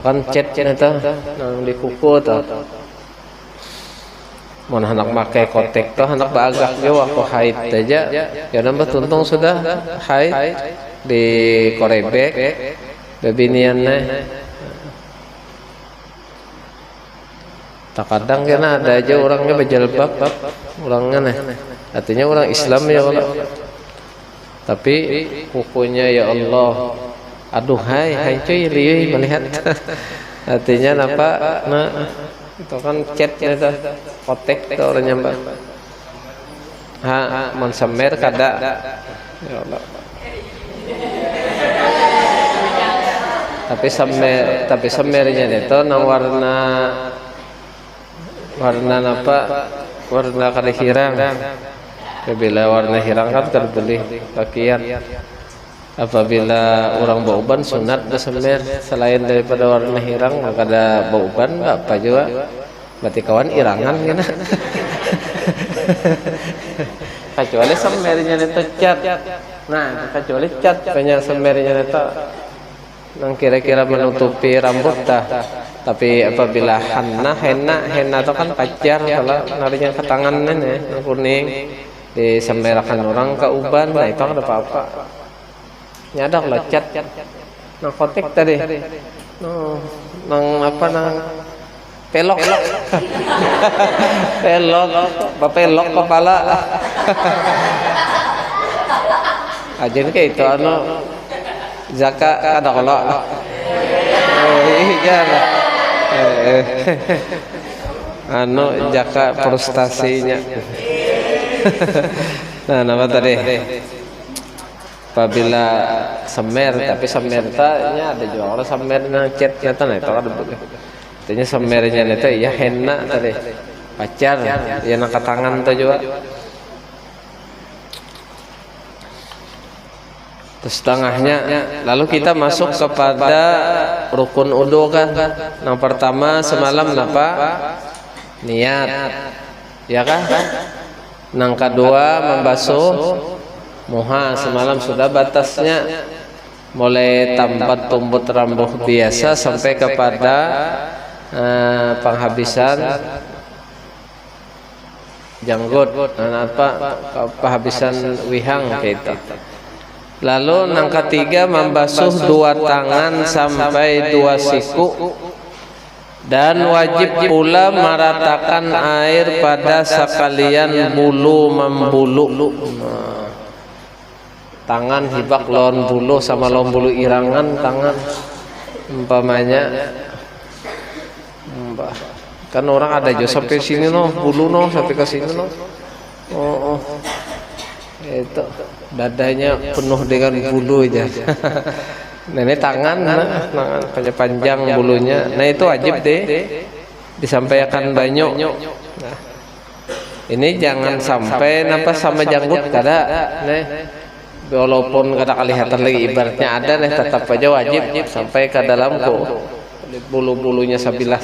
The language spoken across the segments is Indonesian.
kan cat eta nang di kuku tuh mun hendak make kotek tuh hendak baagak ge waktu haid aja ya nambah tuntung sudah haid di korebek bebinianna tak kadang kena ada aja orangnya berjilbab orangnya artinya orang Islam ya Allah tapi kukunya ya Allah aduh hai cuy liui melihat artinya apa nah itu kan cat itu kotek itu orangnya mbak mensemer kada ya Allah tapi semernya itu nang warna apa warna kada hirang bila warna hirang kan terbeli pakaian apabila orang bauban sunat bersemer selain daripada warna hirang maka ada bauban apa juga berarti kawan irangan gitu kecuali semernya itu cat nah kecuali cat banyak semernya itu yang kira-kira menutupi rambut dah tapi apabila henna itu kan pacar kalau narinya ke tangan nih kuning disemerakan orang ke uban nah itu ada apa-apa nyadak lah cat nang kotek tadi nang apa nang pelok pelok kepala aja kayak itu zakat ada kalau iya zakat frustasinya nah nama tadi apabila semer tapi semernya ada juga orang semer nang cat nyata nah itu ada artinya semernya itu ya henna tadi pacar ya nang tangan itu juga terus tengahnya lalu kita masuk kepada rukun wudu kan yang pertama semalam apa niat ya kan yang kedua membasuh muha semalam sudah batasnya mulai tambat tumbut rambut biasa sampai kepada penghabisan janggut dan apa penghabisan wihang gitu. Lalu yang ketiga membasuh dua tangan sampai dua siku dan wajib pula meratakan air pada sekalian bulu membulu. Tangan hibak lawan bulu sama lawan bulu irangan tangan umpamanya kan orang ada jo sampai sini bulu sampai ke sini itu dadanya penuh dengan bulu aja nah ini tangan panjang bulunya nah itu wajib deh disampaikan banyak nah, ini jangan sampai napa sama janggut kada nih walaupun kada kelihatan lagi ibaratnya ada nih tetap aja wajib sampai ke dalam bulu-bulunya sabilah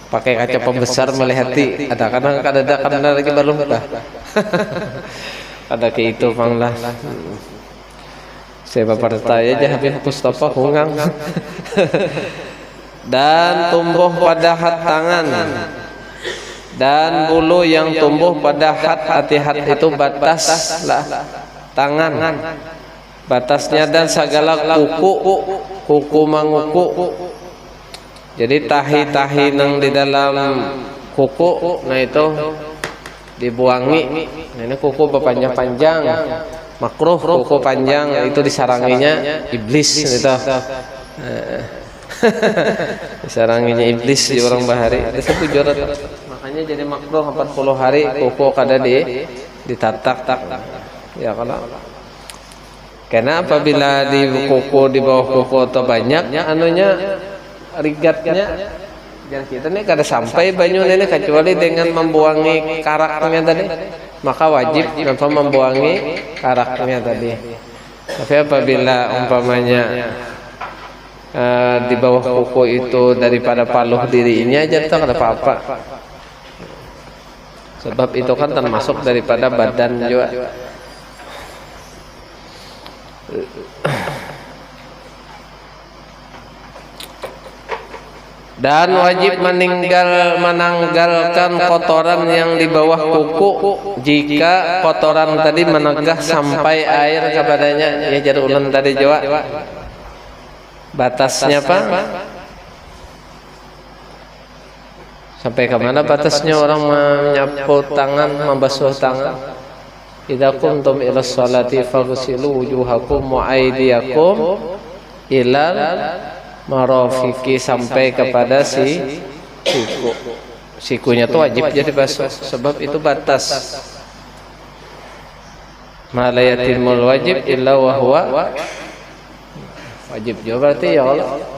pakai kaca pembesar melihati ada kadang kada lagi belum dah ada ke itu panglah saya bertanya aja Habib Mustafa hungang dan tumbuh pada hat tangan dan bulu yang tumbuh pada hati-hati itu batas lah tangan batasnya dan segala kuku manguku jadi tahi-tahi nang di dalam kuku nah itu dibuangi nah ini kuku berpanjang-panjang makruh kuku panjang itu disaranginya iblis gitu disaranginya iblis di orang bahari disebut jodoh makanya jadi makruh 40 hari kuku kada ditatak ya kalau karena apabila di kuku di bawah kuku atau banyak anunya rigatnya dan kita nih kada sampai banyu ini kecuali dengan membuangi karaknya tadi maka wajib tanpa membuangi karaknya tadi tapi apabila umpamanya di bawah kuku itu daripada paluh diri ini aja tak ada apa-apa sebab itu kan termasuk daripada badan juga Dan wajib menanggalkan kotoran yang di bawah kuku jika kotoran tadi menegah sampai air kepadanya. Ya jadi ulang tadi Jawa. Batasnya apa? Sampai kemana batasnya orang menyapu tangan, membasuh tangan? Idza qumtum ila sholati faghsilu wujuhakum wa aydiyakum ilal marafiki, sampai kepada siku. Sikunya tuh wajib jadi basuh sebab itu batas. Ma la yatimul wajib illa wa huwa wajib juga berarti ya Allah.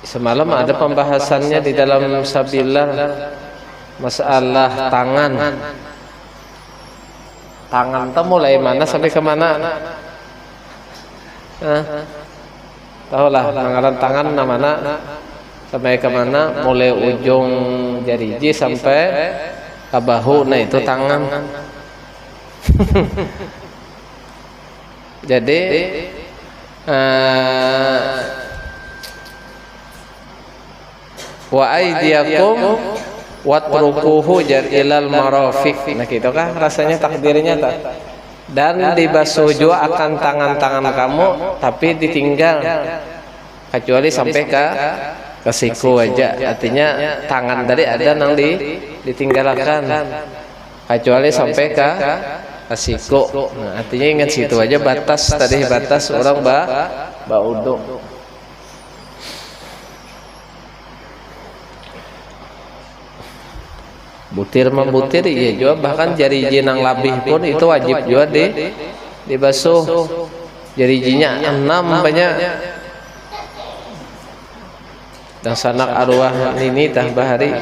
Semalam ada pembahasannya di dalam Sabilah masalah tangan. Tangan itu mulai mana sampai kemana? Tahulah tangan tangan mana sampai kemana? Mulai ujung jari sampai ke bahu. Nah itu tangan. Jadi wa aydiyakum watrukuhu ilal marafiq. Nah gitu kan rasanya takdirnya tak. Dan dibasuh juga akan tangan-tangan kamu tapi ditinggal kecuali sampai ke siku aja. Artinya tangan tadi ada yang ditinggalkan kecuali sampai ke siku. Nah, artinya ingat situ aja batas tadi, batas orang baudu. Butir membutir iya juga, bahkan jari jinang labih pun itu wajib juga dibasuh. Jari jinya 6 banyak. Dan sanak arwah nini tah bahari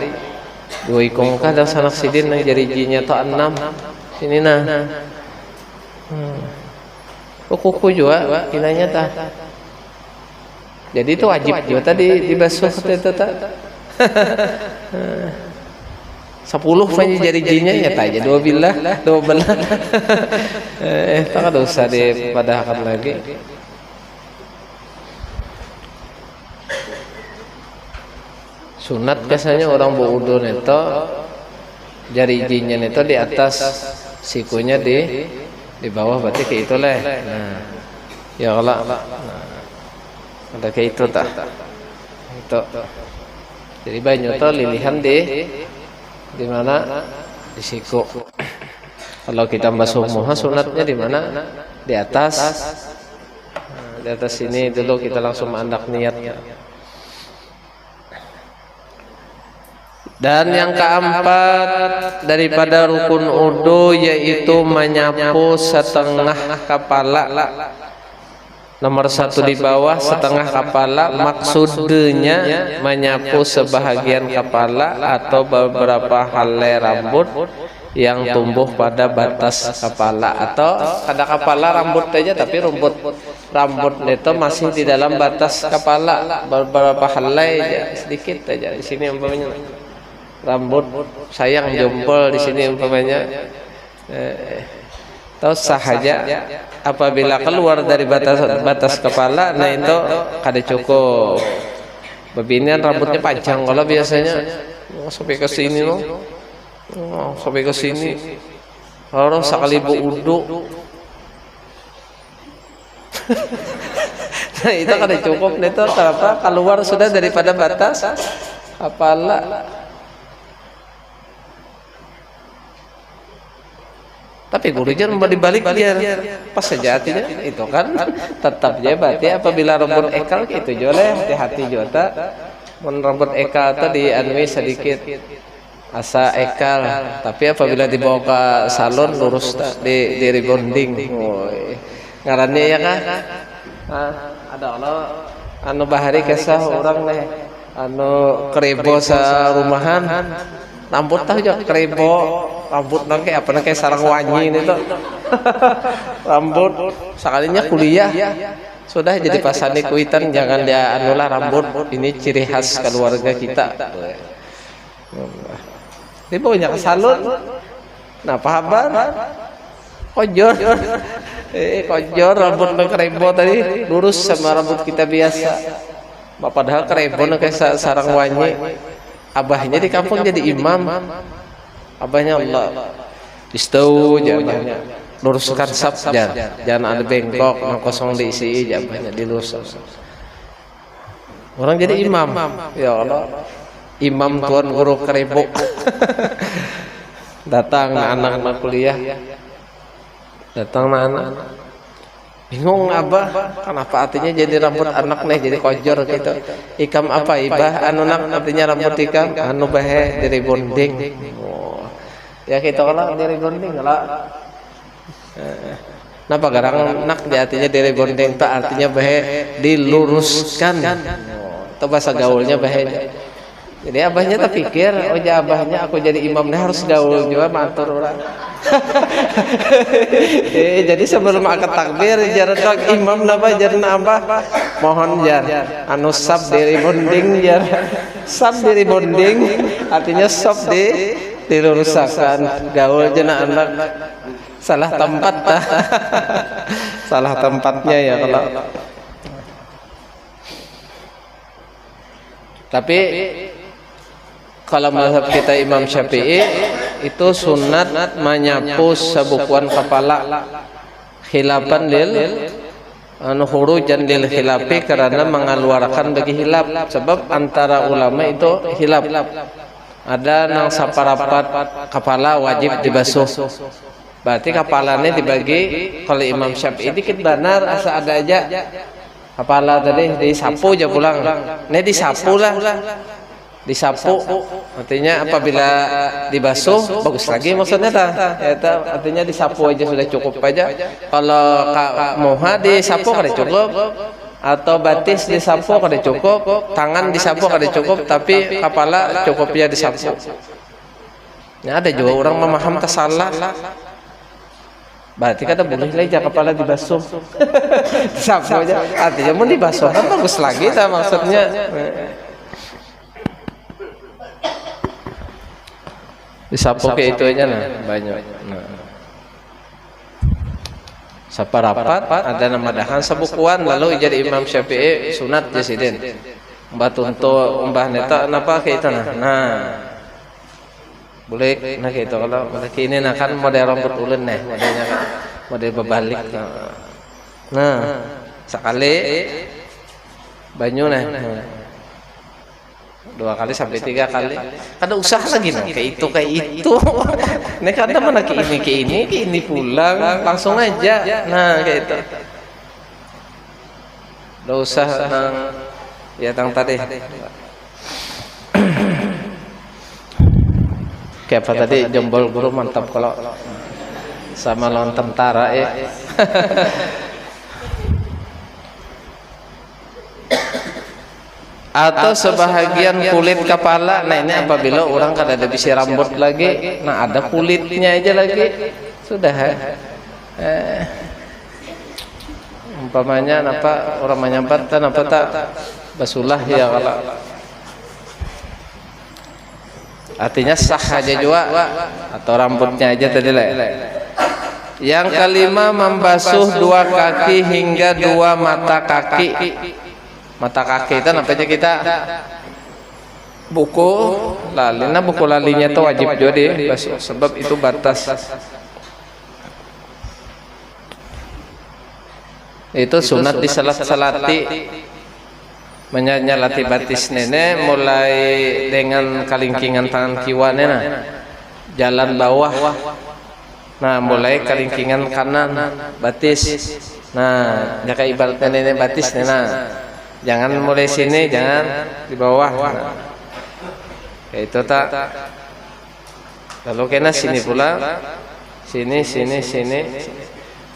dua ikongkah dan sanak sidin yang jari jinya to 6 sini nah. Kuku juga kinanya tah. Jadi itu wajib juga tadi dibasuh itu tah. 10 banyak jari jinya ya aja 12 tak ada usah dipadahkan lagi. Sunat biasanya orang berwudu itu jari jinya itu di atas, sikunya di bawah, berarti kayak itu lah. Nah ya Allah, ada kayak itu tak itu. Jadi banyak tuh lilihan di mana di siku. Kalau kita basuh muha sunatnya di mana? Di atas. Nah, di atas sini dulu kita langsung mandak niatnya. Dan yang keempat daripada rukun wudu yaitu menyapu setengah kepala. Nomor 1 di bawah setengah kepala, maksudnya menyapu sebahagian kepala atau beberapa helai rambut yang tumbuh pada batas kepala, atau pada kepala rambut aja tapi rambut itu masih di dalam batas kepala, beberapa helai aja, sedikit aja di sini umpamanya rambut sayang jempol di sini umpamanya. Tahu sahaja apabila keluar dari batas kepala, nah itu kada cukup. Bebinian rambutnya panjang kalau biasanya sampai ke sini loh. Sampai ke sini. Orang sekali wudu. Nah itu kada cukup, itu apa? Keluar sudah daripada batas kepala. Tapi gurunya mau dibalik biar pas saja hatinya itu kan tetap aja berarti apabila rambut ekal itu joleh hati-hati jota mun rambut ekal tadi anwi sedikit asa ekal, tapi apabila dibawa ke salon lurus di rebonding. Ngarannya ya kan ada Allah anu bahari kesah orang nih anu kerebo sa rumahan rambut tahu aja kerebo rambut nangke apa nangke sarang wanyi itu rambut sekalinya kuliah sudah jadi pasani kuitan, jangan dia anulah rambut ini ciri khas keluarga kita. Ini baunya ke salon Nah, pahaban kojor. Kojor rambut kerebo tadi lurus sama rambut kita biasa. Padahal kerebo kayak sarang wanyi. Abahnya di kampung jadi imam. Abahnya Allah istau jabahnya. Luruskan sab jangan ada bengkok, yang kosong diisi jabahnya diluruskan. Orang jadi imam. Ya Allah. Imam tuan guru kerebo. Datang anak-anak kuliah. Datang anak. Bingung abah, kenapa artinya jadi rambut anak nih jadi kojor gitu. Ikam apa ibah? Anu nak artinya rambut ikam, anu bahe dari bonding. Oh. Ya kita kalau dari bonding lah. Napa garang nak dia artinya dari bonding tak artinya bahe diluruskan. Oh. Itu bahasa gaulnya bahe. Jadi abahnya tak pikir, oh ya abahnya aku jadi imam dah harus gaul juga mantur orang. Jadi sebelum akad takbir jarak imam napa jarna abah mohon jar anu sab dari bonding jar sab dari bonding artinya sab diluruskan gaul jana anak salah tempat dah. Salah tempatnya ya kalau. Tapi kalau mazhab kita Imam Syafi'i itu sunat menyapu sabukuan kepala khilafan lil khurujan lil khilafi karena mengeluarkan bagi hilaf sebab antara ulama itu hilaf ada nang saparapat kepala wajib dibasuh berarti kepalanya dibagi kalau Imam Syafi'i dikit benar asa ada aja kepala tadi disapu aja pulang ini disapu lah disapu artinya apabila dibasuh bagus lagi maksudnya artinya disapu aja sudah cukup aja kalau moha disapu kada cukup atau batis disapu kada cukup tangan disapu kada cukup tapi kepala cukupnya disapu. Nah, ada juga orang memaham salah berarti kata boleh aja kepala dibasuh disapu aja artinya mau dibasuh kan bagus lagi maksudnya. Disapu ke itu aja nah banyak. Nah. Saparapat ada nama dahan sabukuan lalu jadi Imam Syafi'i sunat jasiden. Mbah tunto mbah neta napa ke itu nah. Nah. Boleh nah ke itu kalau ini nah kan model rambut ulen nih modelnya kan model berbalik. Nah. Sekali banyu nah. 2 kali sampai 3 kali. Kada usaha lagi nah kayak itu. Nek kada mana ke ini pulang langsung aja. Nah kayak itu. Enggak usah nang ya tang tadi. Kayak apa tadi jempol guru mantap kalau sama lawan tentara ya. Atau sebahagian kulit kepala. Nah ini apabila orang kada ada bisi rambut lagi, nah ada kulitnya aja lagi sudah. Umpamanya apa orang menyampat dan apa tak basulah ya kalau artinya sah aja juga atau rambutnya aja tadi lah. Yang kelima membasuh 2 kaki hingga 2 mata kaki. Mata kaki itu namanya kita buku lali. Nah buku lalinya itu wajib juga deh sebab itu batas. Itu sunat disalat-salati menyalati batis nenek mulai dengan kalingkingan tangan kiwane nah jalan bawah. Nah mulai kalingkingan kanan batis. Nah jaka ibaratnya nenek batis nah. Jangan mulai sini, jangan di bawah. Nah. Kayak itu tak. Lalu kena sini pula, sini.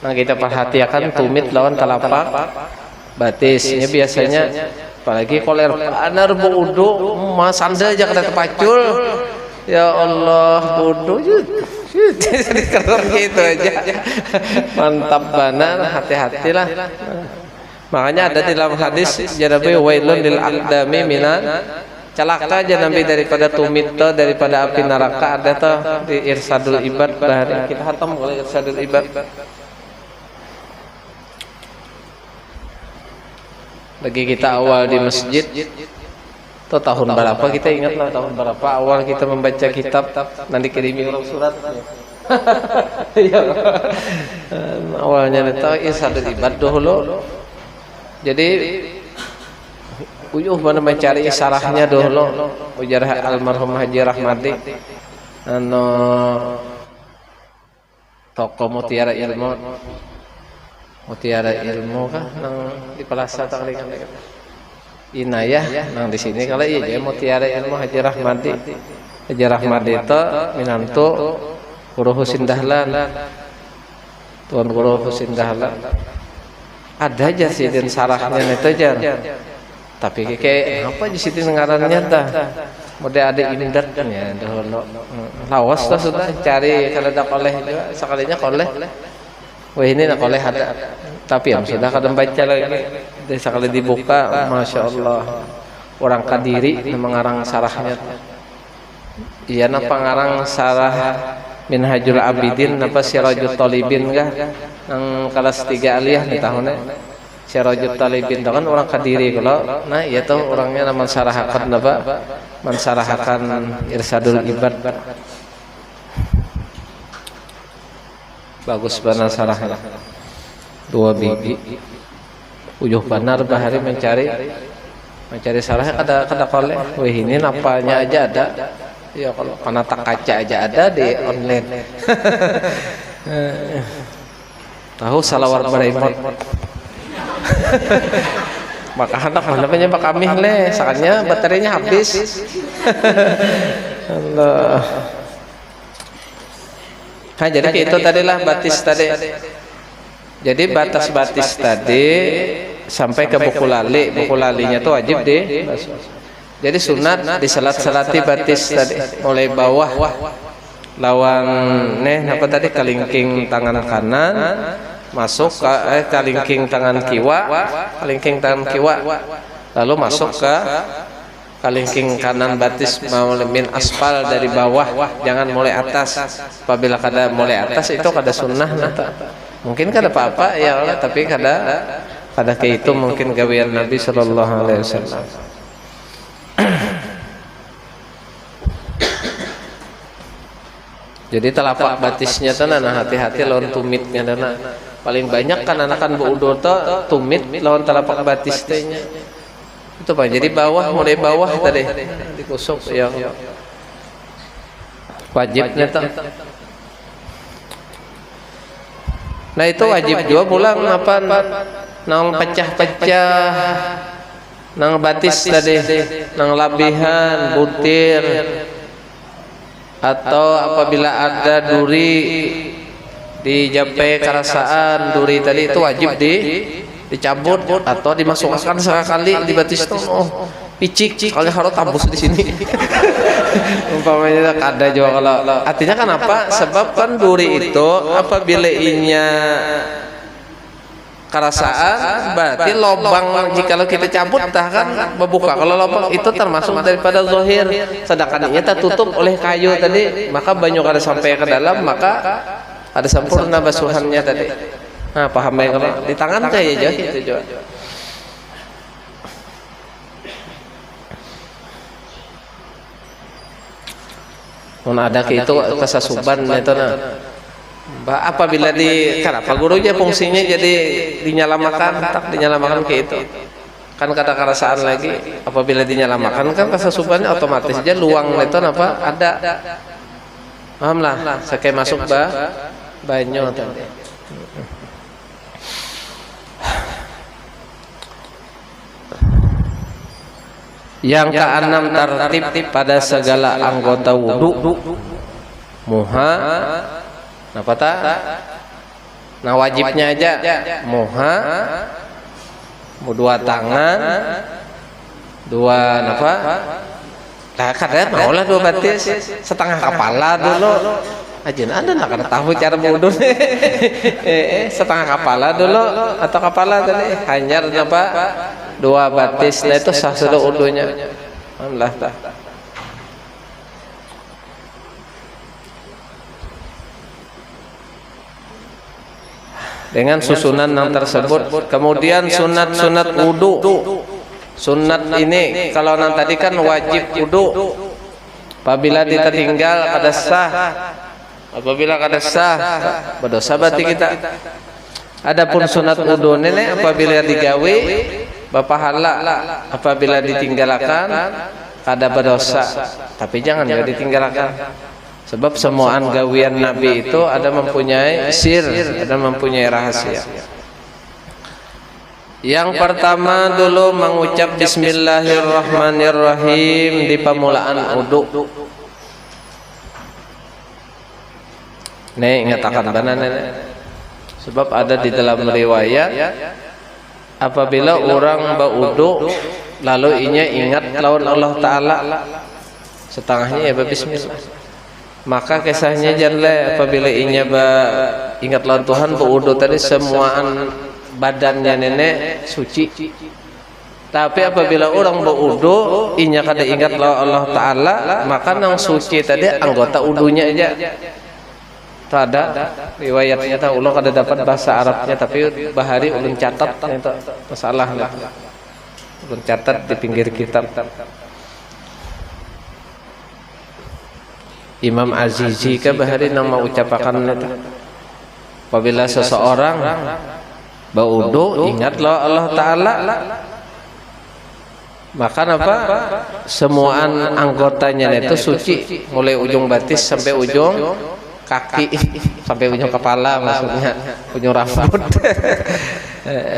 Nah kita perhatikan tumit lawan telapak batisnya biasanya. Apalagi koler panar budu, mas anda aja kena terpacul. Ya Allah budu. Keren gitu aja. Mantap benar, hati-hatilah. Makanya ada di dalam hadis jarabi wailun lil aqdami minan Celaka aja Nabi daripada tumit tuh, daripada api neraka. Ada tuh di Irsadul Ibad bahari kita hatam oleh Irsadul Ibad. Lagi kita awal di masjid tuh tahun berapa kita ingatlah tahun berapa awal kita membaca kitab nanti kirimi orang surat. Ya. Awalnya itu Irsadul Ibad dulu. Jadi uyuh mana mencari sarahnya dulu ujar almarhum Haji Rahmadi anu toko Mutiara Ilmu kah nang di Plaza tak lihat Inayah nang di sini kalau iya jadi Mutiara Ilmu Haji Rahmadi itu minantu Guru Husin Dahlan Tuan Guru Husin Dahlan ada aja sih dan sarahnya itu aja. Tapi kayak apa di situ ngarannya dah. Mode ada indatnya dahulu. Lawas lah sudah cari kalau ada koleh juga sekalinya koleh. Wah ini nak koleh ada. Tapi yang sudah kadang baca lagi. Dari sekali dibuka, masya Allah. Orang Kadiri mengarang sarahnya. Iya napa ngarang sarah Minhajul Abidin napa Sirajul Talibin kah? Yang kelas 3 aliyah nih tahunnya. Sirajul Talibin itu kan orang Kadiri kalau nah iya tuh orangnya nama mansarahakan apa mansarahakan Irsadul Ibad bagus benar sarahnya 2 biji ujuh benar bahari mencari sarahnya kada koleh wah ini napanya aja ada ya kalau penatak kaca aja ada di online. Tahu salawat baraimot maka anak namanya Pak Kamih le soalnya baterainya habis. Allah. Nah, jadi itu tadilah batis tadi. Jadi batas-batis tadi sampai ke buku lali. Buku lalinya tuh wajib deh. Jadi sunat diselat-selati batis tadi mulai bawah lawan apa tadi kelingking tangan kanan masuk ke kalingking tangan kiwa lalu masuk ke kalingking kanan batis min aspal dari bawah jangan mulai atas. Apabila kada mulai atas itu kada sunnah mungkin kada apa-apa ya Allah tapi kada ke itu mungkin gawean Nabi sallallahu alaihi wasallam. Jadi telapak batisnya tanah hati-hati lawan tumitnya dana. Paling banyak kan anakan buudo tumit lawan telapak batis tehnya. Itu Pak. Jadi bawah mulai bawah tadi dikusuk yang wajibnya tuh. Nah itu wajib juga pulang apa nang pecah-pecah nang batis tadi nang labihan butir atau apabila ada duri di jape kerasaan duri tadi itu wajib dicabut atau dimasukkan sekali di batis itu picik kalau harus tambus di sini. Umpamanya ada juga kalau artinya kan apa sebab kan duri itu apabila inya kerasaan berarti lubang jikalau kita cabut tah kan membuka kalau lubang itu termasuk daripada zahir sedangkan ini tertutup oleh kayu tadi maka banyak kada sampai ke dalam maka ada sempurna basuhannya tadi. Nah paham ya kalau di tangan kayak aja itu juga. Mana ada ke itu kesasuban itu nah. Apabila kenapa gurunya fungsinya jadi dinyalamakan tak dinyalamakan ke itu kan kata kerasaan lagi apabila dinyalamakan kan kesasubannya otomatis aja luang itu apa ada paham lah sakai masuk banyu tadi. Yang keenam tertib pada segala anggota wudu muha apa tak? Nah wajibnya aja muha dua tangan dua apa? Nah kadang maulah dua batis setengah kepala dulu aja ada nak kada tahu cara wudu setengah kepala dulu atau kepala tadi hanya apa dua batis nah itu sah sudah wudunya Alhamdulillah tah. Dengan susunan yang tersebut. Kemudian sunat-sunat wudu. Sunat ini kalau yang tadi kan wajib wudu. Apabila ditinggal kada sah. Apabila kada sah berdosa berarti kita. Adapun sunat wudu nenek apabila digawe bapahala, apabila ditinggalkan kada berdosa. Tapi jangan ya ditinggalkan. Sebab semuaan gawian Nabi itu ada mempunyai sir, ada mempunyai rahasia. Yang pertama dulu mengucap Bismillahirrahmanirrahim di permulaan wudu. Nih ngatakan benar nenek. Sebab ada di dalam riwayat apabila orang berwudu lalu inya ingat lawan Allah Taala setengahnya ya Bismillah. Maka kisahnya janganlah apabila inya ingat lawan Tuhan berwudu tadi semuaan badannya nenek suci. Tapi apabila orang berwudu inya kada ingat lawan Allah Taala maka nang suci tadi anggota wudunya aja. Itu ada riwayatnya tahu Allah kada dapat bahasa Arabnya tapi bahari ulun catat itu masalah lah. Ulun catat di pinggir kitab. Imam Azizi ke bahari nang mau ucapakan itu. Apabila seseorang berwudu ingatlah Allah Taala maka apa? Semuaan anggotanya itu suci mulai ujung batis sampai ujung kaki sampai ujung kepala maksudnya ujung rambut.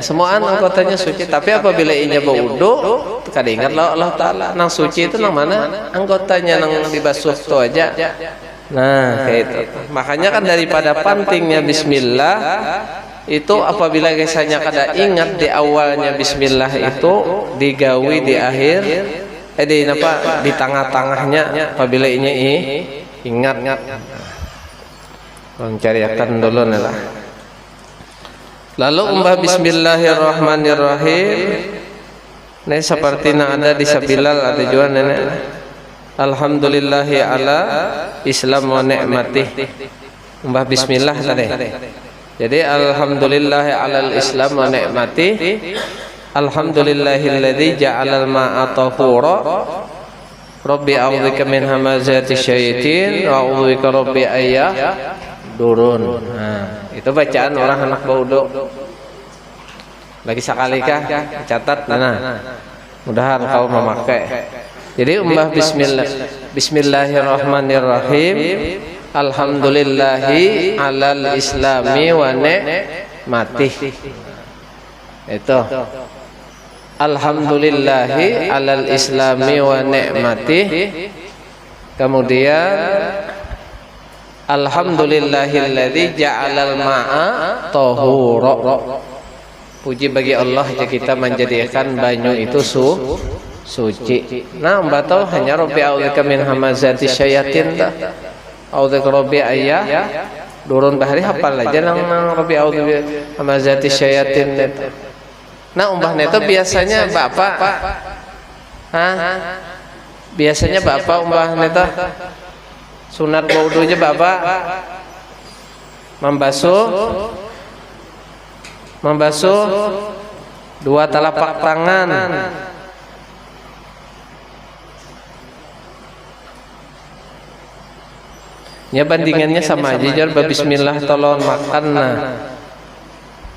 Semua anggotanya suci tapi apabila inya berwudu kada ingatlah Allah Taala nang suci itu nang mana anggotanya nang dibasuh tu aja. Nah kayak itu makanya kan daripada pentingnya bismillah itu apabila kisahnya kada ingat di awalnya bismillah itu digawi di akhir di apa di tengah-tengahnya apabila inya ingat mencariakan dulu lah. Lalu umbah Bismillahirrahmanirrahim. Ini seperti yang ada di Sabilal ada juga nenek. Alhamdulillahi ala Islam wa ni'matih. Umbah Bismillah tadi. Jadi Alhamdulillahi ala Islam wa ni'matih. Alhamdulillahilladzi ja'alal ma'a tahura. Rabbi a'udzubika min hamazati syaitin wa a'udzubika rabbi ayyah durun. Nah, itu bacaan orang anak berwudu. Lagi sekali kah? Catat. Nah, mudahan kau memakai. Jadi umbah Bismillahirrahmanirrahim. Alhamdulillahi alal islami wa ni'matih. Itu. Alhamdulillahi alal islami wa ni'matih. Kemudian Alhamdulillahilladzi ja'alal ma'a tahura. Puji bagi Allah jika kita menjadikan banyu itu suci. Nah, batal hanya Rabbi a'udzubika min hamazati syayatin ta. A'udzubika Rabbi ayyah durun bahari hafal aja nang Rabbi a'udzubika hamazati syayatin itu. Nah, umpahnya itu biasanya Bapak biasanya Bapak umpahnya itu sunat wudunya Bapak membasuh dua telapak tangan. Ya bandingannya sama aja jar bismillah tolong makan. Nah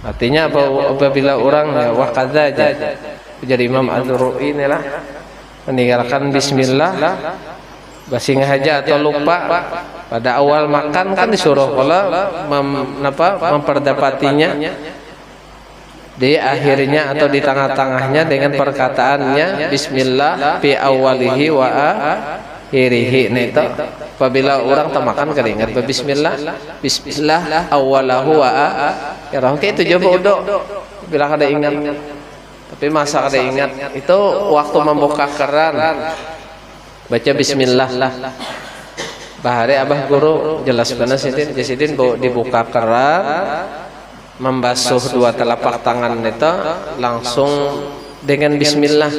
artinya apabila orang ya wakaza aja jadi Imam Az-Zuhri inilah meninggalkan bismillah basing aja atau lupa pada awal makan kan disuruh kalau memperdapatinya di akhirnya atau di tengah-tengahnya dengan perkataannya bismillah fi awalihi wa akhirihi. Itu apabila orang makan keringat bismillah awalahu wa akhirahu itu coba udah bila kada ingat tapi masa kada ingat itu waktu membuka keran baca bismillah bahari abah guru jelas benar Jasidin dibuka keran membasuh dua telapak tangan itu langsung dengan bismillah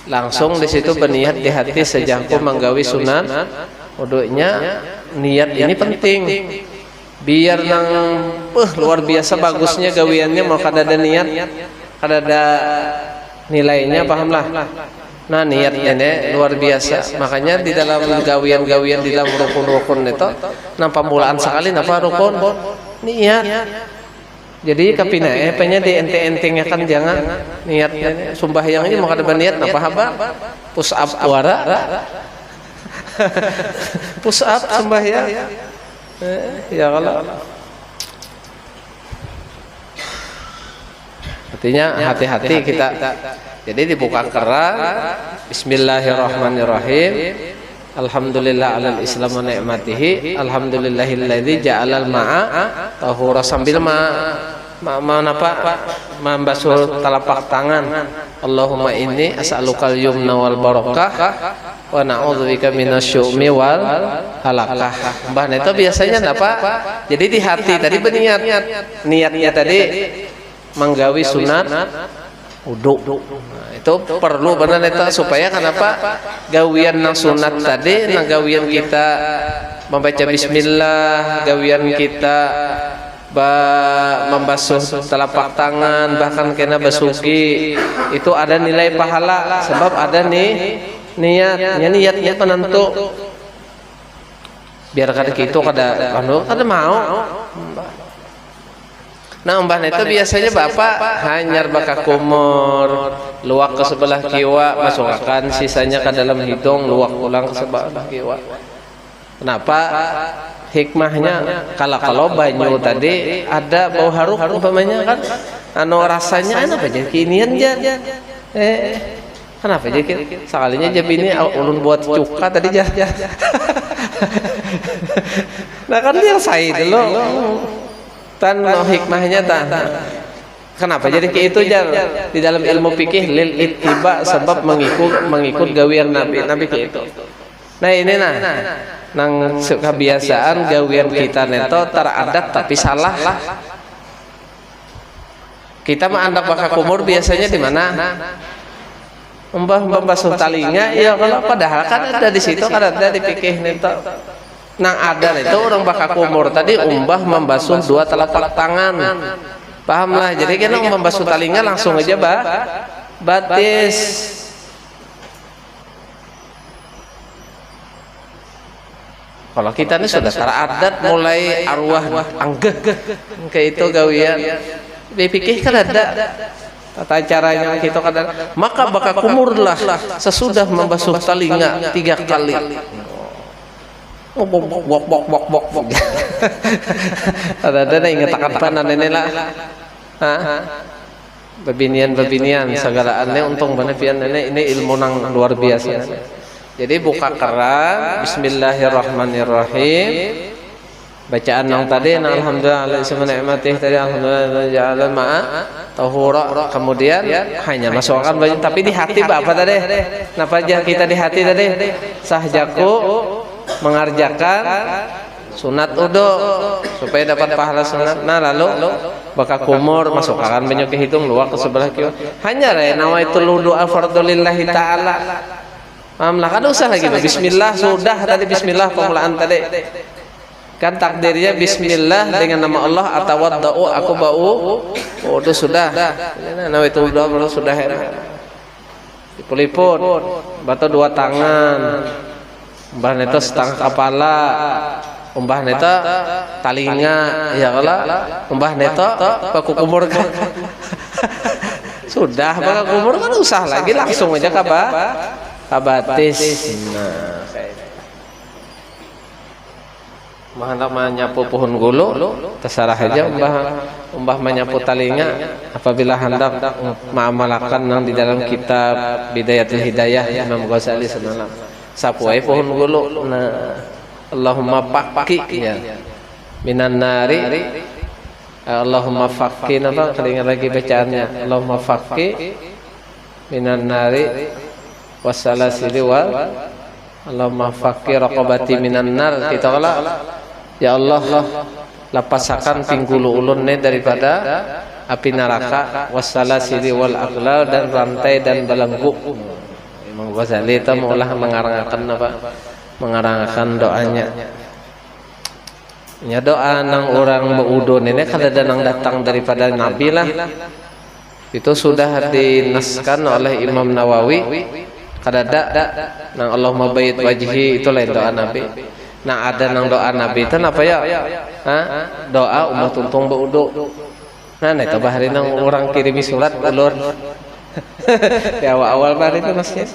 langsung di situ berniat di hati sejangku manggawi sunat wudunya. Niat ini penting biar nang luar biasa bagusnya gawiannya mau kada ada niat, kada ada nilainya, pahamlah. Nah niatnya luar biasa. Makanya di dalam gawian-gawian di dalam rukun-rukun itu nang pamulaan sekali napa rukun niat. Jadi kapina pennya di ente-entengnya kan jangan niatnya sembahyang ini mau kada berniat napa haba push up wara push up sembahyang ya kalau artinya hati-hati kita. Jadi dibuka keran, Bismillahirrahmanirrahim. Alhamdulillah alal Islam wa ni'matihi. Alhamdulillahilladzi ja'alal ma'a tahura, sambil membasuh telapak tangan. Allahumma inni as'alukal yumna wal barakah wa na'udzubika minasyumi wal halakah. Mbah itu biasanya apa? Jadi di hati tadi berniat. Niatnya tadi manggawi sunat wudu. Nah, itu perlu benar itu supaya kenapa gawian nang sunat tadi nang gawian kita membaca bismillah, gawian kita membasuh telapak tangan, bahkan kena basuki itu ada nilai pahala sebab ada niatnya penentu. Biar kada gitu kada mau. Nah umpah itu biasanya bapak hanyar baka kumur, luak ke sebelah kiwa, masukkan sisanya ke dalam hidung, luak ulang ke sebelah kiwa. Kenapa? Hikmahnya kalau banyu tadi ada bau harum umpamanya kan, rasanya apa jadi kinian aja. Kenapa jadi sekalinya jadi ini ulun buat cuka tadi aja. Nah kan dia saya dulu. Tan hikmahnya tan. Kenapa jadi kayak itu di dalam ilmu fikih lil ittiba, sebab mengikut gawian Nabi kayak itu. Nah ini nang kebiasaan gawian kita neto teradat tapi salah. Kita mah andak baka kumur biasanya di mana? Membasuh talinya, ya kalau padahal kan ada di situ, kan ada di fikih neto. Nang ada itu orang baka kumur tadi membasuh dua telapak tangan, pahamlah. Jadi kan membasuh talinya langsung aja batis. Kalau kita ini sudah teradat mulai arwah anggeh kayak itu gawian dipikir kan ada tata caranya kita kan, maka baka kumurlah sesudah membasuh talinga 3 kali. Bok. Ada ingat katakan nenek lah. Bebinian segalaannya untung bener pian nenek ini ilmu nang luar biasa. Jadi buka keran, Bismillahirrahmanirrahim. Bacaan nang tadi, alhamdulillah ala isma ni'matih tadi, alhamdulillah ja'alal ma'a tahura. Kemudian hanya masukkan baju, tapi di hati apa tadi? Napa aja kita di hati tadi? Sahjaku mengerjakan sunat wudu supaya dapat pahala sunat. Nah lalu baka kumur masukkan banyak ke hidung, luar ke sebelah kiri. Hanya nawaitul wudu al-fardulillahi ta'ala. Pahamlah, kan usah lagi bismillah sudah tadi, bismillah pemulaan tadi. Kan takdirnya bismillah dengan nama Allah, atawaddau aku bau wudu sudah. Nawaitul wudu sudah. Dipeliput batu 2 tangan. Umbah neta setengah kepala, umbah neta talinga, ya kalau umbah neta baku kumur kan. Sudah baku kumur kan usah lagi langsung aja kabatis. Nah, mahendak menyapu pohon gulu, terserah aja umbah menyapu talinga. Apabila hendak mengamalkan yang di dalam kitab Bidayatul Hidayah Imam Ghazali semalam. Sapu ay pohon gulu. Nah, Allahumma fakki ya minan nari. Allahumma fakki apa? Kelingan lagi bacaannya. Allahumma fakki minan nari wasalasili wal. Allahumma fakki raqabati minan nar. Kita kala ya Allah lapasakan pinggulu ulunnya daripada api neraka, wasalasili wal aghlal, dan rantai dan belenggu. Imam Ghazali itu maulah mengarangkan apa? Mengarangkan doanya. Ya doa nang orang beudun ini kada ada nang datang daripada Nabi lah. Itu sudah dinaskan oleh Imam Nawawi. Kada ada nang Allahumma bayyid wajhi itu lain doa Nabi. Nah ada nang doa Nabi itu apa ya? Doa umat tuntung beudu. Nah itu bahari nang orang kirimi surat ulur. Di awal-awal bahari itu masnya.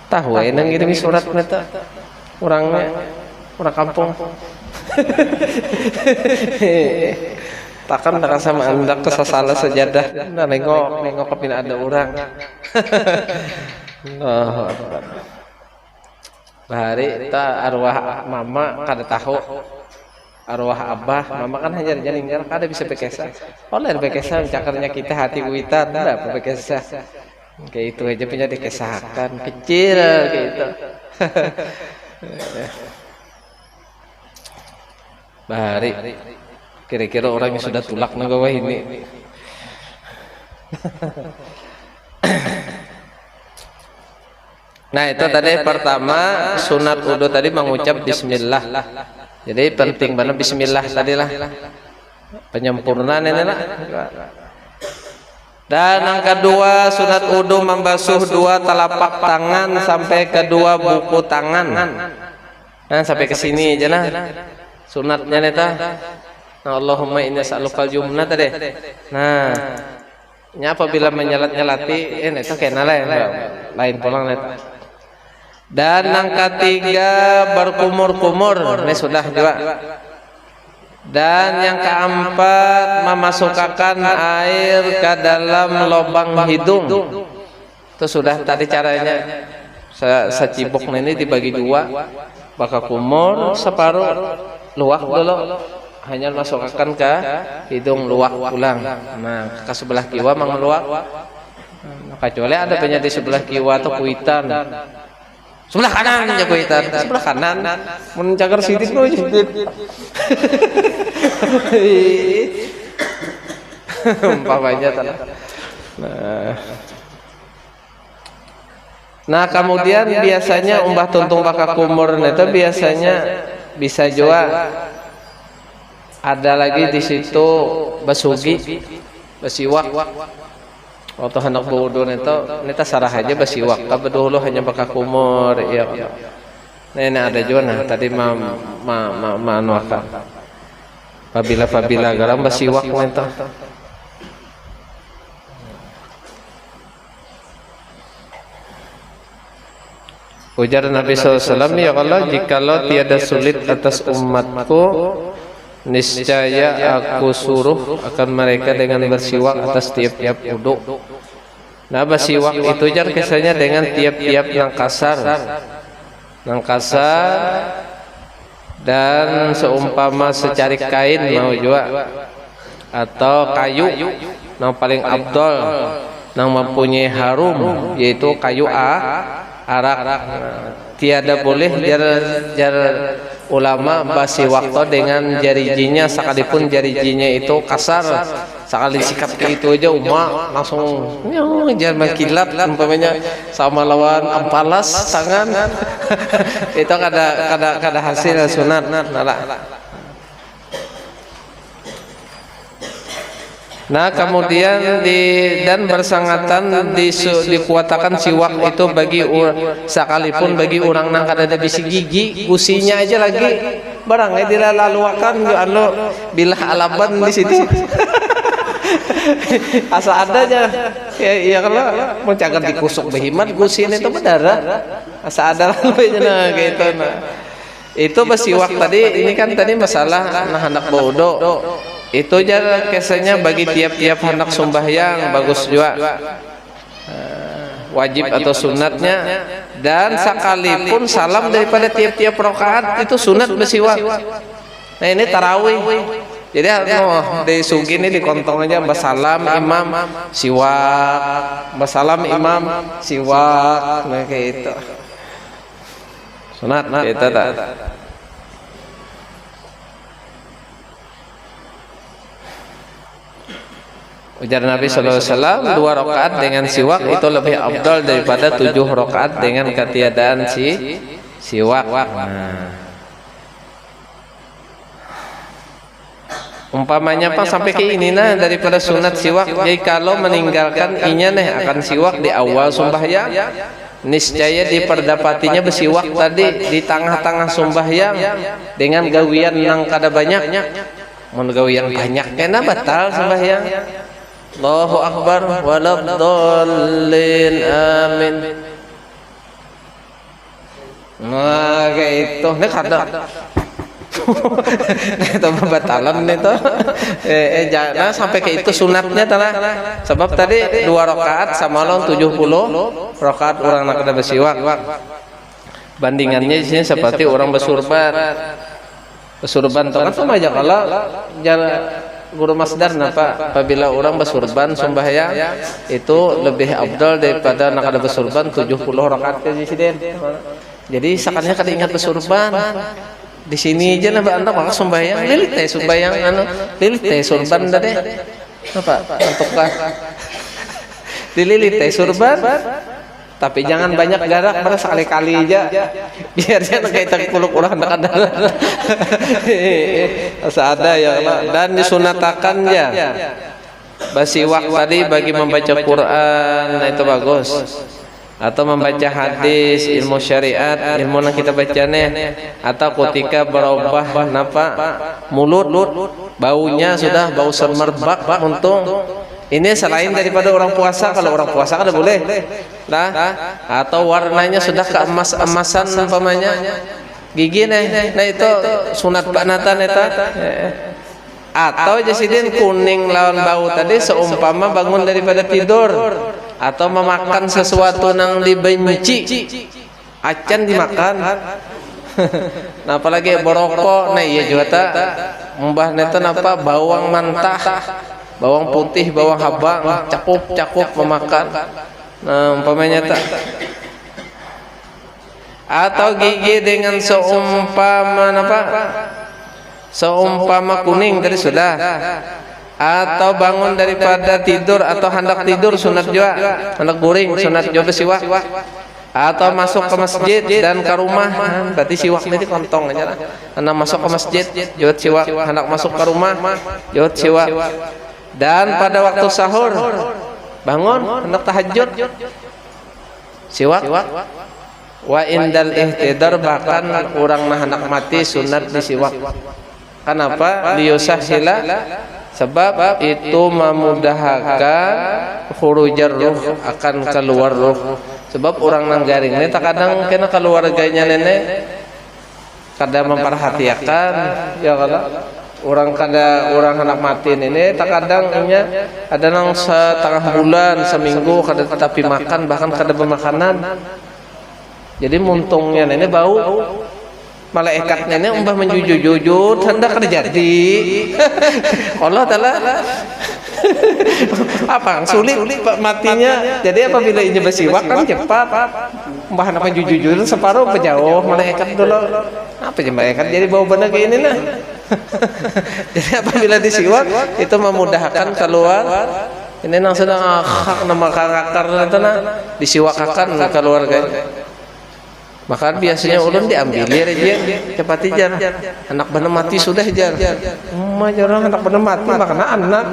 Tahu nang kirimi surat neta. Orangnya orang kampung. Takkan tak sama anda kesasala sejadah. Nah nengok kepina ada orang. Bahari ta arwah mama kada tahu. Arwah abah mama kan hanya jalan kada bisa bekesa. Oleh bekesa cakarnya kita hati kuitan enggak bekesa. Kayak itu aja punya dikesahkan kecil kayak itu. Bahari kira-kira orang yang sudah tulak nagawa ini. Nah itu tadi pertama sunat wudu tadi mengucap bismillah. Jadi penting banget bismillah tadilah penyempurnaan ini lah. Dan yang kedua sunat wudu membasuh dua telapak tangan sampai kedua buku tangan. Nah sampai ke sini aja nah. Sunatnya neta. Nah, Allahumma inni as'alukal jumna tadi. Nah, nya apabila menyelat-nyelati neta kenal lain pulang neta. Dan yang ketiga berkumur-kumur, ini sudah juga. Dan yang keempat memasukkan air ke dalam lubang hidung. Itu sudah tadi caranya. Secibuk ini dibagi dua, bakal kumur separuh, luak dulu, hanya masukkan ke hidung, luak pulang. Nah, ke sebelah kiwa mengeluak. Kecuali ada banyak di sebelah kiwa atau kuitan. Sebelah kanan aja kuitan, sebelah kanan. Mencagar sidik loh sidik. Umpamanya Nah kemudian biasanya umbah tuntung baka kumur itu biasanya bisa juga ada lagi di situ basugi, basiwak. Waktu hendak berwudu itu neta sarah aja basiwak. Tapi dulu hanya baka kumur ya. Nah ada juga nah tadi manuakan. Fabila garam basiwak neta. Ujar Nabi SAW, ya Allah, jikalau tiada sulit atas umatku, niscaya aku suruh akan mereka dengan bersiwak atas tiap-tiap wudu. Nah, bersiwak itu jar kesannya dengan tiap-tiap yang kasar, dan seumpama secarik kain mau juga, atau kayu, yang paling abdol, yang mempunyai harum, yaitu kayu arak. Tiada boleh jar ulama basi waktu dengan jari-jarinya sekalipun jari-jarinya itu kasar, sekali sikat ke itu aja langsung jangan kilat umpamanya sama lawan ampalas tangan. Itu kada hasil sunat. Nah kemudian dan bersangatan dikuatakan siwak itu bagi sekalipun bagi orang nang kada ada bisi gigi gusinya aja lagi barangnya dilalaluakan anu bilah alaban di situ. Asa adanya ya kalau mau cagar dikusuk behimat gusin itu berdarah asa ada lalu nah gitu nah. Itu basiwak tadi ini kan tadi masalah nah hendak baudo. Itu aja kesannya bagi tiap-tiap hendak sembahyang bagus juga wajib atau sunatnya, dan sekalipun salam daripada tiap-tiap rakaat itu sunat bersiwak. Nah ini tarawih, jadi di sugi ini dikontong aja basalam imam siwak, basalam imam siwak, nah kayak itu sunat kita tak. Ujar Nabi sallallahu alaihi wasallam, 2 rakaat dengan siwak itu lebih afdal daripada 7 rakaat dengan ketiadaan siwak. Nah. Umpamanya Pak sampai ke ini nah daripada sunat siwak. Jadi kalau meninggalkan inya nih akan siwak di awal sembahyang, niscaya diperdapatinya bersiwak tadi di tengah-tengah sembahyang dengan gawian nang kada banyak. Mun gawian banyak kena batal sembahyang. Allahu akbar waladdallin amin. Nah kayak itu nih kada itu batalan itu jangan sampai ke itu sunatnya telah sebab tadi 2 rakaat sama lawan 70 rakaat orang nak ada bersiwak. Bandingannya di sini seperti orang bersurban tuh kan sama aja kalau guru masdar napa apabila orang bersurban sembahyang itu lebih afdal daripada nak ada bersurban 70 rakaat presiden. Jadi sakannya kada ingat bersurban di sini aja lah anda maka sembahyang lilit teh sembahyang lilit teh surban dah deh apa untukkah dililit teh surban tapi jangan banyak garak pada sekali-kali aja biar jangan kayak kuluk orang ada ada ya dan disunatakannya bersiwak tadi bagi membaca Quran. Nah itu bagus, atau membaca hadis, ilmu syariat, ilmu yang kita baca nih, atau ketika berubah napa mulut baunya sudah bau semerbak untung ini selain daripada orang puasa. Kalau orang puasa kan boleh lah, atau warnanya sudah keemas-emasan umpamanya gigi nih, nah itu sunat banatan itu. Atau jasidin kuning lawan bau tadi seumpama bangun daripada tidur atau memakan sesuatu yang dibenci acan dimakan. Nah apalagi borokok, nah iya juga tak mbah neta napa bawang mentah, bawang putih, bawang habang cakup memakan. Nah umpamanya tak, atau gigi dengan seumpama apa, seumpama kuning tadi sudah, atau bangun daripada tidur atau hendak tidur sunat juga, hendak guring sunat juga siwak, atau masuk ke masjid dan ke rumah berarti siwak ini kontong aja lah. Hendak masuk ke masjid juga siwak, hendak masuk ke rumah juga siwak. Dan pada waktu sahur bangun hendak tahajud siwak. Wa indal ihtidar bahkan orang nah hendak mati sunat disiwak. Kenapa? Liyusahila, sebab itu memudahkan khurujar ruh, akan keluar ruh. Sebab orang nang garing ini tak kadang kena keluarganya nenek kada memperhatikan ya kalau orang anak mati ini tak kadang ada nang setengah bulan seminggu kada tetapi makan bahkan kada bermakanan. Jadi muntungnya nenek bau malaikatnya ini umpah menjujur hendak terjadi Allah Ta'ala apa sulit matinya. Jadi apabila ini bersiwak kan cepat umpah apa jujur separuh pejauh malaikat dulu apa je malaikat jadi bau benar kayak ini lah. Jadi apabila disiwak itu memudahkan keluar ini nang sedang hak nama akar itu nah disiwakakan keluarga. Maka biasanya ulun diambil aja cepat aja anak benar mati sudah aja orang anak benar mati makna anak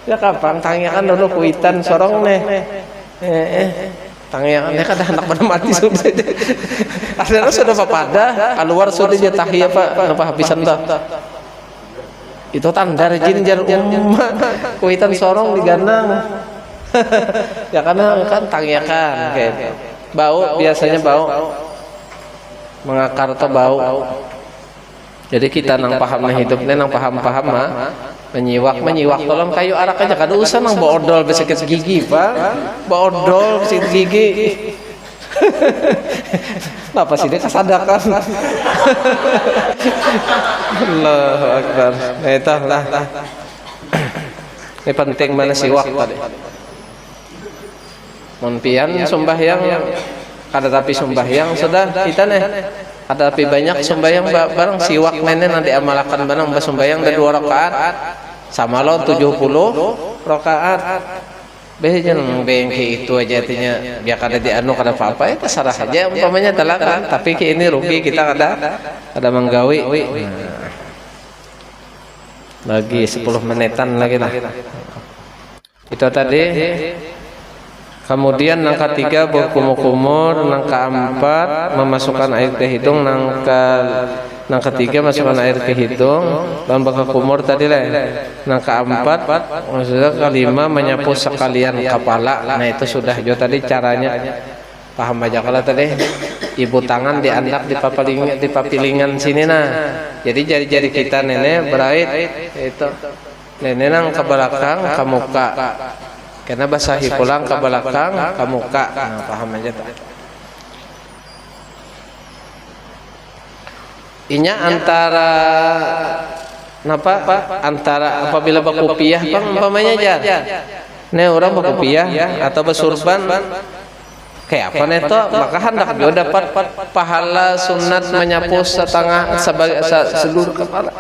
ya kapan tanyakan dulu kuitan sorong nih tanyakan nih kada anak benar mati sudah ada sudah papada keluar sudah dia tahiyah apa habisan dah itu tanda rejin jar kuitan sorong digandang ya karena kan tanyakan kayak bau biasanya bau mengakar atau bau. Jadi kita nang pahamnya hidupnya nang paham mah menyiwak tolong kayu arak aja kada usah nang bodol besikit gigi pak bodol besikit gigi. Kenapa sih dia kesadakan? Allahu Akbar. Itu lah. Ini penting mana siwak tadi. Monpian sembahyang kada tapi sembahyang sudah kita nih ada tapi banyak sembahyang barang siwak nenek nanti amalkan barang sembahyang dan 2 rakaat sama lo 70 rakaat. Behejan bengki itu aja artinya biar kada di anu kada apa-apa itu sarah aja umpamanya talakan, tapi ki ini rugi kita kada menggawi. Lagi 10 menitan lagi lah. Itu tadi. Kemudian nang ketiga berkumur-kumur, nang keempat memasukkan air ke hidung, nang ketiga masukkan air ke hidung, dan bakal kumur tadi lah. Nang keempat maksudnya kelima menyapu sekalian kepala. Nah itu sudah jo tadi caranya. Paham aja kalau tadi ibu tangan diandak di papilingan sini nah. Jadi jari-jari kita nenek berait itu. Nenek nang ke belakang ke muka. Karena basahi pulang ke belakang ke muka. Nah, paham aja tak? Inya antara napa? Antara apabila bakupiah bang umpamanya aja. Nih orang bakupiah atau bersurban kayak apa neto maka hendak dia dapat pahala sunat menyapu setengah seluruh kepala.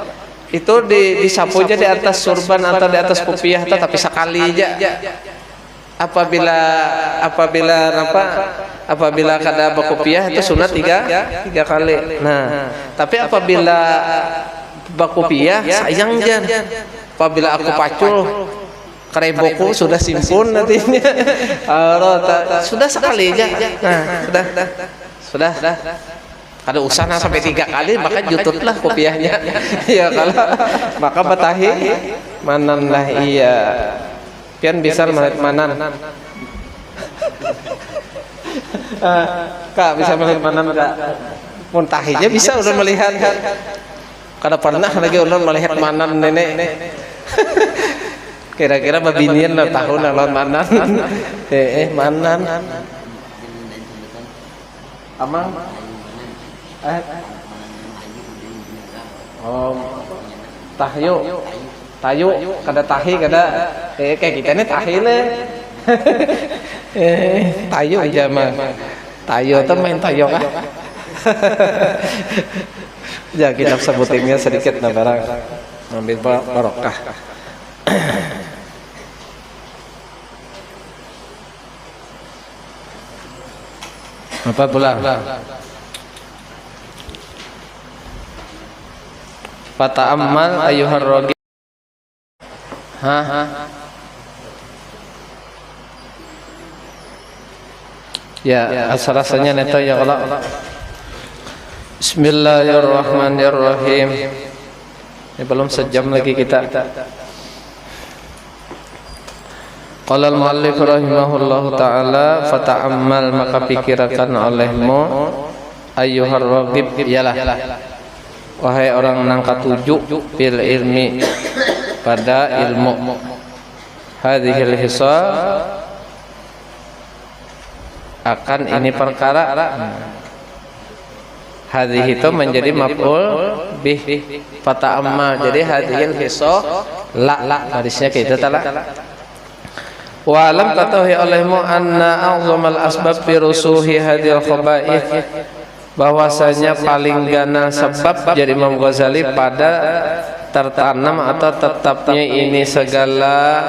Itu disapu aja di atas surban atau di atas kupiah tapi sekali aja. Apabila kada bakupiah itu sunat tiga kali. Nah, tapi apabila bakupiah sayang jan. Apabila aku pacul kareboku sudah simpun nantinya. Sudah sekali aja. Nah, sudah. Ada usaha sampai 3 kali maka jututlah kopiahnya. Ya kalau maka batahi manan lah iya. Pian bisa melihat manan. Kak bisa melihat manan Kak. Muntahinya bisa udah melihat. Kada pernah lagi ulun melihat manan nenek. Kira-kira babinian lah tahun lawan manan. Manan. Amang tayu kada tahi kada kayak kita nih tahi le tayu aja mah tayu tuh main tayu kah ya kita sebutinnya sedikit nah barang ambil barokah. Apa pula fata'ammal ayyuhar ragib. Ya, asal-asalnya neto ya Allah. Bismillahirrahmanirrahim. Ini belum sejam lagi kita. Qala al-muallif rahimahullahu taala fata'ammal maka pikirkan olehmu ayyuhar ragib ialah wahai orang nang katuju bil ilmi pada ilmu. Hadhil hisab akan ini perkara. Hadhih itu menjadi maf'ul bih fata'ammal. Jadi hadhil hisab la hadisnya kita tala. Wa alam katahui olehmu anna a'zamal asbab fi rusuhi hadhil khaba'ith, bahwasanya paling gana sebab jadi Imam Ghazali pada tertanam atau tetapnya ini segala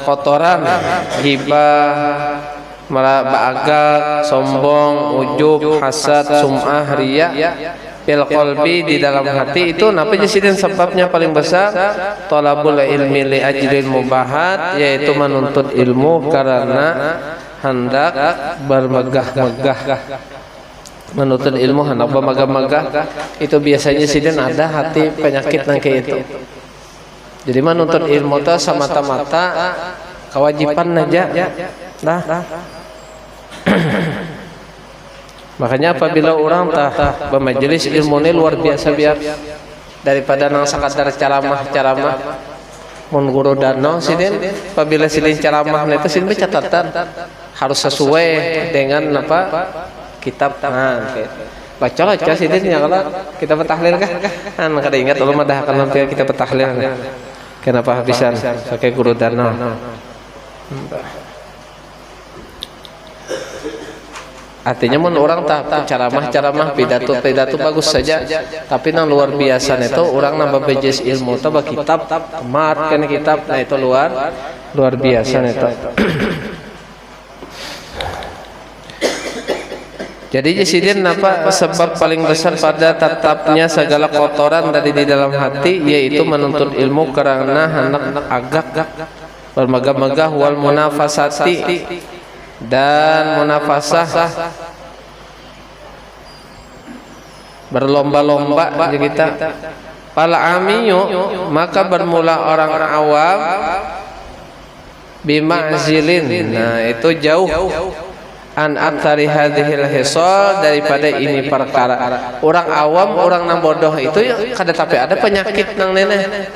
kotoran, hibah, agak, sombong, ujub, hasad, sum'ah, riya bil qalbi di dalam hati. Itu napa jadi sebabnya paling besar? Talabul ilmi li ajlil mubahat, yaitu menuntut ilmu karena hendak bermegah-megah. Menuntut ilmu hendak bermegah-megah itu biasanya sidin ada hati penyakit nang kayak itu. Jadi menuntut ilmu itu semata-mata kewajiban aja. Nah. Makanya apabila orang bermajelis ilmu ini luar biasa biar daripada nang sakadar ceramah mun guru dano sidin apabila sidin ceramah itu sidin catatan harus sesuai dengan apa kitab. Baca sidin ya kalau kita petahlil kah kan kada ingat ulun madahkan nanti kita petahlil kenapa habisan pakai guru dano. Artinya mun orang tak ceramah pidato bagus saja, tapi nang luar biasa itu orang nambah bejes ilmu tah kitab mat kana kitab, nah itu luar biasa itu. Jadi jisidin apa sebab paling besar pada tetapnya segala kotoran dari di dalam hati, yaitu menuntut ilmu karena hendak agak bermegah-megah wal munafasati, dan munafasah berlomba-lomba kita. Pala amiyu, maka bermula orang awam bima'zilin, nah itu jauh an aktsari hadhil hisal, daripada ini perkara. Orang awam, orang nang bodoh itu ya kada tapi ada penyakit nang neneh,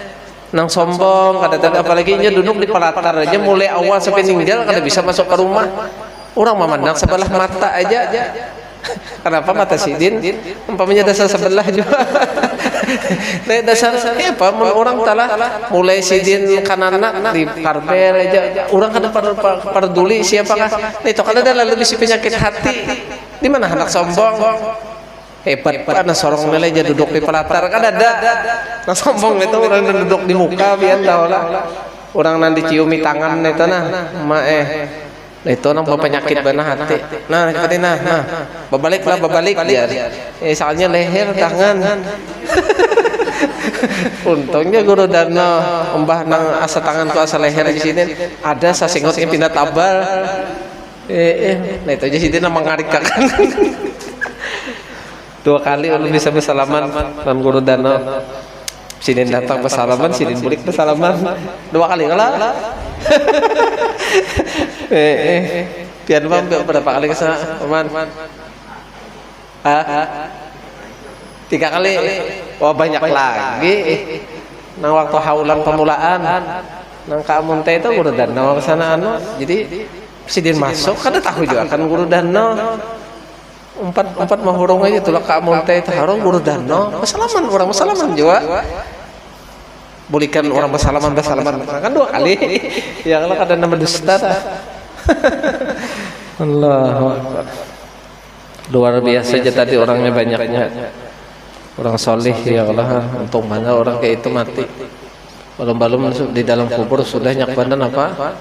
nang sombong kada tapi, apalagi nya duduk di pelatar aja mulai awal sampai ninggal kada bisa masuk ke rumah. Orang memandang sebelah mata aja. Kenapa mata sidin umpamanya dasar sebelah juga. Nah dasar apa orang talah mulai sidin kanana di karpet aja, orang kada peduli siapakah. Nah itu kada ada lebih si penyakit hati. Di mana anak sombong hebat pana sorong nilai aja duduk di pelatar kada ada. Nah sombong itu orang duduk di muka biar tahu lah. Orang nanti ciumi tangan itu nah nah itu nang penyakit benar hati. Nah seperti nah babalik ya. Soalnya leher tangan. Untungnya Guru Dano umbah nang asa tangan ku asa leher di sini ada sasingotnya pindah tabal. Nah itu aja sini nang mengarikakan. 2 kali ulun bisa bersalaman dengan Guru Dano. Sidin datang bersalaman, sidin bulik bersalaman 2 kali kalah. Pian berapa kali kesana, Oman? 3 kali. Oh banyak lagi. Nang waktu haulan pemulaan, nang Kaamun teh itu Guru Dano kesana jadi sidin masuk, kada tahu juga kan Guru Dano. Empat mahurung aja tulah Kaamun teh itu harung Guru Dano. Bersalaman orang bersalaman juga. Bulikan orang bersalaman kan 2 kali. Ya kalau ada nama dusta. Allahu Akbar. Luar biasa aja tadi orangnya banyaknya. Orang soleh ya Allah, untung mana orang kayak itu mati. Belum di dalam kubur sudah nyakbanan apa?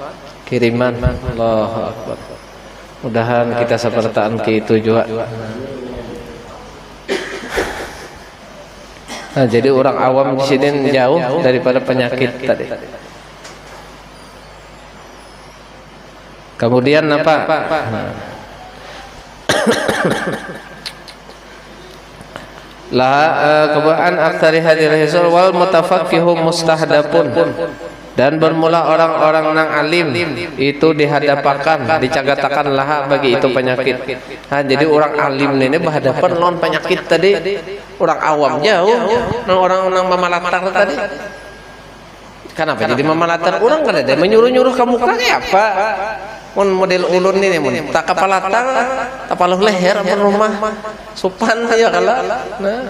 Kiriman. Allahu Akbar. Mudahan kita sepertaan ke itu juga. Nah, jadi orang awam di sini jauh daripada penyakit tadi. Kemudian apa? Kebu'an aktsari hadhil hisal wal mutafaqqihu mustahdapun, dan bermula orang-orang nang alim itu dihadapakan, dicagatakan laha bagi itu penyakit. Nah, jadi orang alim ini berhadapan lawan penyakit tadi. Orang awam jauh, nang orang memalatar tadi. Kenapa jadi memalatar? Orang kan ada menyuruh-nyuruh kamu kayak apa? Model ulun ini tak kepala tak paluh leher apa rumah supan ya kala. Nah,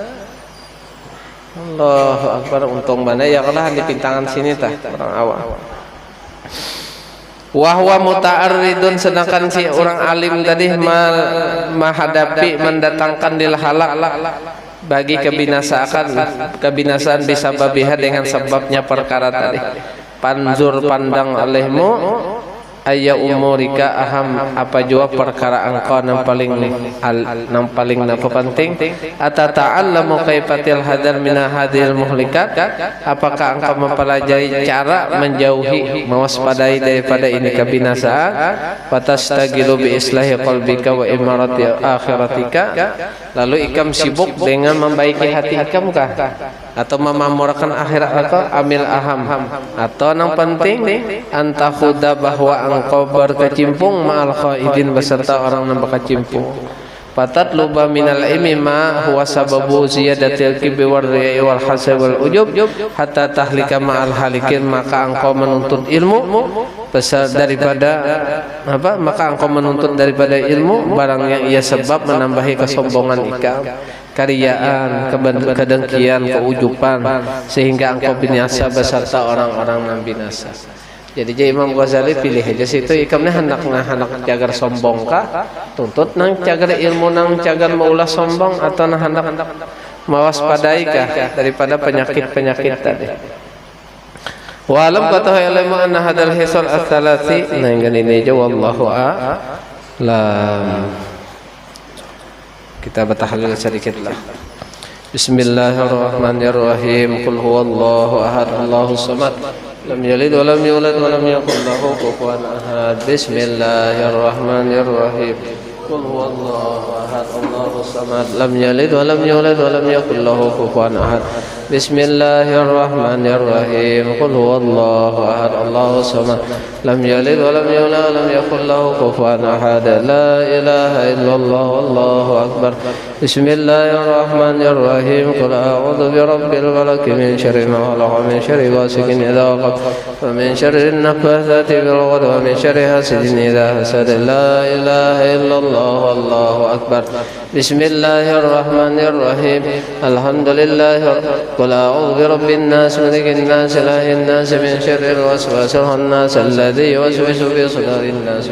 Allahu Akbar, untung mana ya kala di pintangan sini tah orang awam. Wahwa muta'arridun, sedangkan si orang alim tadi menghadapi mendatangkan dilhalak bagi kebinasaan bisa babiha dengan sebabnya perkara tadi. Panzur pandang olehmu ayya umurika aham, apa jua perkara engkau yang paling penting. Atata'allamu kaifatil hadar min hadhil muhlikat, apakah engkau mempelajari cara menjauhi mewaspadai daripada ini kebinasaan. Fatastagilu bi islahi qalbika wa imarati akhiratika, lalu ikam sibuk dengan membaiki hati ikam kah, atau memamurkan akhirat atau amil aham, atau yang penting antakhuda bahwa engkau berkecimpung ma'al khaidin, beserta orang yang berkecimpung. Fatat luba minal ilmi ma huwa sababu ziyadatil kibri wal riya'i wal hasad wal ujub hatta tahlika ma'al halikin, maka engkau menuntut ilmu besar daripada apa? Maka engkau menuntut daripada ilmu barang yang ia sebab menambahi kesombongan ikam, kariaan, kedengkian, keujupan, sehingga engkau binasa beserta orang-orang yang binasa. Jadi Imam Ghazali pilih aja situ ikamnya hendak cagar sombong kah, tuntut nang cagar ilmu nang cagar maulah sombong atau nah hendak mawaspadai kah daripada penyakit-penyakit tadi. Walam kata ilmu anna hadal hisal ats-tsalasi nah ini aja wallahu a'lam. Kita bertahlil sedikit lah. Bismillahirrahmanirrahim. Qul huwallahu ahad, Allahus samad. Lam yalid wa lam yulad wa lam yakul lahu kufuwan ahad. Bismillahirrahmanirrahim. Qul huwallahu ahad, Allahus samad. Lam yalid wa lam yulad wa lam yakul lahu kufuwan ahad. Bismillahirrahmanirrahim. Qul huwallahu ahad, Allahus samad. Lam yalid wa lam yulad wa lam yakul lahu kufuwan ahad. La ilaha illallah wallahu akbar. Bismillahirrahmanirrahim. Qul a'udzu birabbil falaq min syarri ma khalaq min syarri ghasiqin idza waqab wa min syarri an-naffathati fil 'uqad wa min syarri hasidin idza hasad. La ilaha illallah wallahu akbar. Bismillahirrahmanirrahim. Alhamdulillah. Qul a'udzu birabbin nas malikin nas ilahin nas min syarril waswasil khannas alladzi yuwaswisu fi sudurin nas.